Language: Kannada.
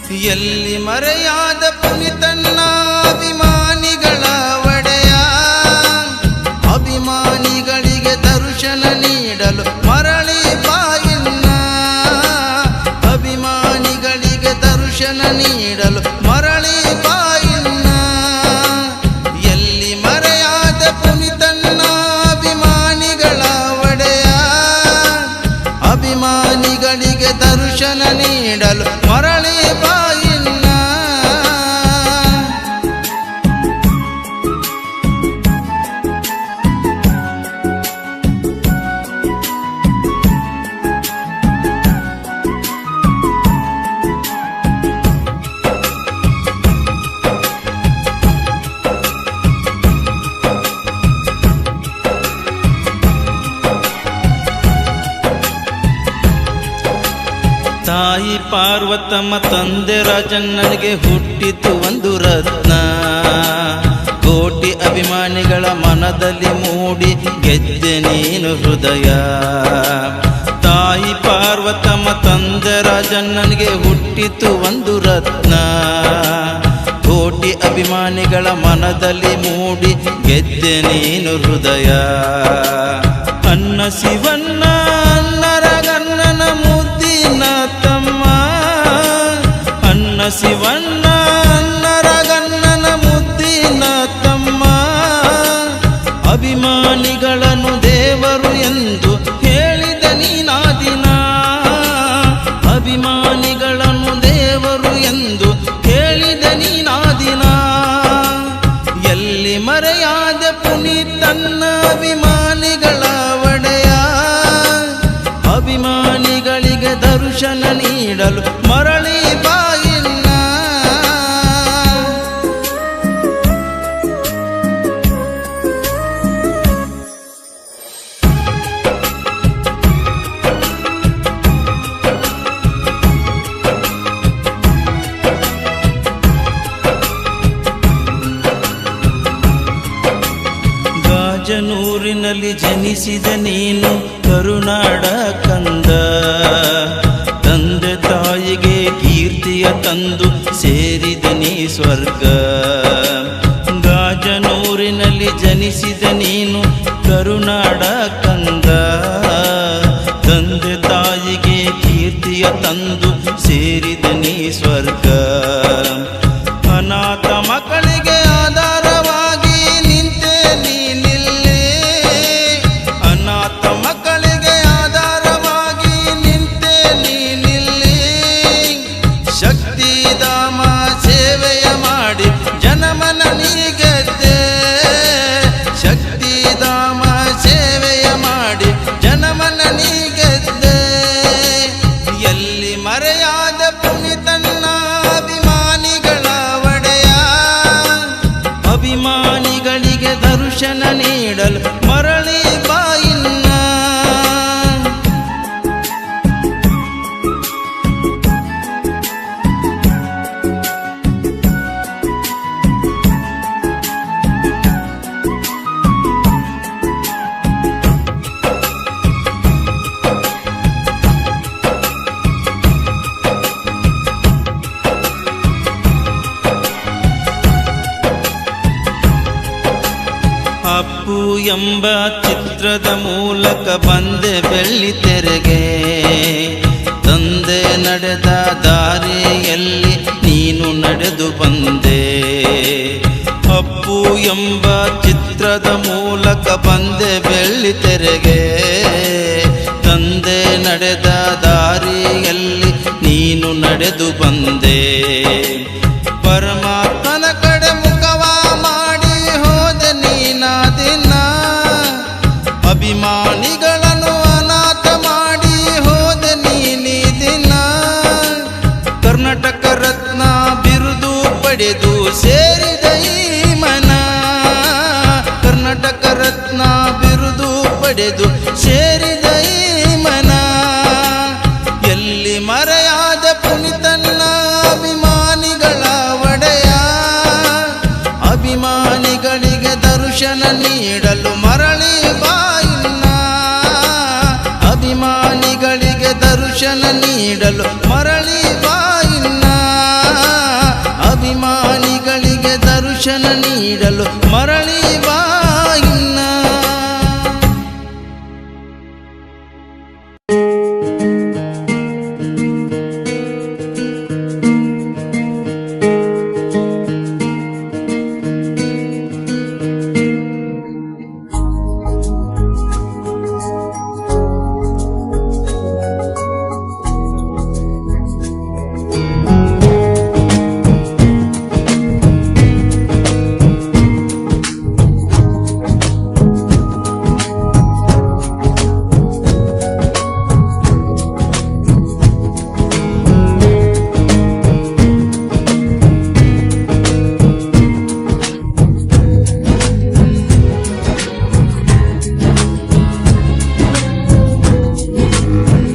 ಎಲ್ಲಿ ಮರೆಯಾದ ಪುನಿತನ್ನ ಅಭಿಮಾನಿಗಳ ಒಡೆಯ, ಅಭಿಮಾನಿಗಳಿಗೆ ದರ್ಶನ ನೀಡಲು ಮರಳಿ ಬಾಯಿನ್ನ, ಅಭಿಮಾನಿಗಳಿಗೆ ದರ್ಶನ ನೀಡಲು ಮರಳಿ ಬಾಯಿನ್ನ. ಎಲ್ಲಿ ಮರೆಯಾದ ಪುನಿತನ್ನ ಅಭಿಮಾನಿಗಳ ಒಡೆಯ, ಅಭಿಮಾನಿಗಳಿಗೆ ದರ್ಶನ ನೀಡಲು ಮರಳಿ ಬಾಯಿನ್ನ. ತಾಯಿ ಪಾರ್ವತಮ್ಮ ತಂದೆ ರಾಜಣ್ಣನಿಗೆ ಹುಟ್ಟಿತು ಒಂದು ರತ್ನ, ಕೋಟಿ ಅಭಿಮಾನಿಗಳ ಮನದಲ್ಲಿ ಮೂಡಿ ಗೆದ್ದೆ ನೀನು ಹೃದಯ. ತಾಯಿ ಪಾರ್ವತಮ್ಮ ತಂದೆ ರಾಜಣ್ಣನಿಗೆ ಹುಟ್ಟಿತು ಒಂದು ರತ್ನ, ಕೋಟಿ ಅಭಿಮಾನಿಗಳ ಮನದಲ್ಲಿ ಮೂಡಿ ಗೆದ್ದೆ ನೀನು ಹೃದಯ. ಅನ್ನ ಶಿವಣ್ಣ ಅನ್ನರಗಣ್ಣನ ಮುದ್ದಿನ ತಮ್ಮ, ಅನ್ನ ಶಿವಣ್ಣ ಅನ್ನರಗಣ್ಣನ ಮುದ್ದಿನ ತಮ್ಮ. ಅಭಿಮಾನಿಗಳನ್ನು ದೇವರು ಎಂದು ಹೇಳಿದ ನೀನಾದಿನ, ಅಭಿಮಾನಿಗಳನ್ನು ದೇವರು ಎಂದು ಹೇಳಿದ ನೀನಾದಿನ. ಎಲ್ಲಿ ಮರೆಯಾದ ಪುನೀತನ್ನ ಅಭಿಮಾನಿಗಳ ಒಡೆಯ, ಅಭಿಮಾನಿಗಳಿಗೆ ದರ್ಶನ ನೀಡಲು ಮರಳಿ ಬಾಯಿನ್ನ. ಗಾಜನೂರಿನಲ್ಲಿ ಜನಿಸಿದ ನೀನು ಕರುನಾಡ ಕಂದ, ತಂದೆ ತಾಯಿಗೆ ಕೀರ್ತಿಯ ತಂದು ಸೇರಿದ ನೀ ಸ್ವರ್ಗ. ಗಾಜನೂರಿನಲ್ಲಿ ಜನಿಸಿದ ನೀನು ಕರುನಾಡ ಕಂದ, ತಂದೆ ತಾಯಿಗೆ ಕೀರ್ತಿಯ ತಂದು ಸೇರಿದ ನೀ ಸ್ವರ್ಗ. ಅನಾಥ ಮಕ್ಕಳಿಗೆ ಆಧಾರವಾಗಿ ನಿಂತೆ ನೀನಿಲ್ಲಿ, ಅನಾಥ ಮಕ್ಕಳಿಗೆ ಆಧಾರವಾಗಿ ನಿಂತೆ ನೀನಿಲ್ಲಿ. ಶಕ್ತಿಧಾಮ ಸೇವೆಯ ಮಾಡಿ ಜನಮನ ನೀ ಗೆದ್ದೆ, ಶಕ್ತಿಧಾಮ ಸೇವೆಯ ಮಾಡಿ ಜನಮನ ನೀ ಗೆದ್ದೆ. ಎಲ್ಲಿ ಮರೆಯಾದ ಪುನಿತನ್ನ ಅಭಿಮಾನಿಗಳ ಒಡೆಯ, ಅಭಿಮಾನಿಗಳಿಗೆ ದರ್ಶನ ನೀಡಲು ಮರಳಿ ಬಾಯಿನ್ನ. ಅಪ್ಪು ಎಂಬ ಚಿತ್ರದ ಮೂಲಕ ಬಂದೆ ಬೆಳ್ಳಿ ತೆರೆಗೆ, ತಂದೆ ನಡೆದ ದಾರಿಯಲ್ಲಿ ನೀನು ನಡೆದು ಬಂದೆ. ಅಪ್ಪು ಎಂಬ ಚಿತ್ರದ ಮೂಲಕ ಬಂದೆ ಬೆಳ್ಳಿ ತೆರೆಗೆ, ತಂದೆ ನಡೆದ ದಾರಿಯಲ್ಲಿ ನೀನು ನಡೆದು ಬಂದೆ. ಪರಮಾತ್ಮನ ಕಡೆ ಮುಖವ ಮಾಡಿ ಹೋದೆ ನೀನಾದಿನ, ಅಭಿಮಾನಿಗಳನ್ನು ಅನಾಥ ಮಾಡಿ ಹೋದೆ ನೀನಿ ದಿನ. ಕರ್ನಾಟಕ ರತ್ನ ಬಿರುದು ಪಡೆದು ಸೇರಿದ ಈ ಮನ, ಕರ್ನಾಟಕ ರತ್ನ ಬಿರುದು ಪಡೆದು ಸೇರಿದ ಈ ಮನ. ಎಲ್ಲಿ ಮರೆಯಾದ ಪುನಿತನ್ನ ಅಭಿಮಾನಿಗಳ ಒಡೆಯ, ಅಭಿಮಾನಿಗಳಿಗೆ ದರ್ಶನ ನೀಡಲು ಮರಳಿ ಬಾಯಿನ್ನ, ಅಭಿಮಾನಿಗಳಿಗೆ ದರ್ಶನ ನೀಡಲು ಮರಳಿ ಬಾಯಿನ್ನ. ನೀಡಲು ಮರ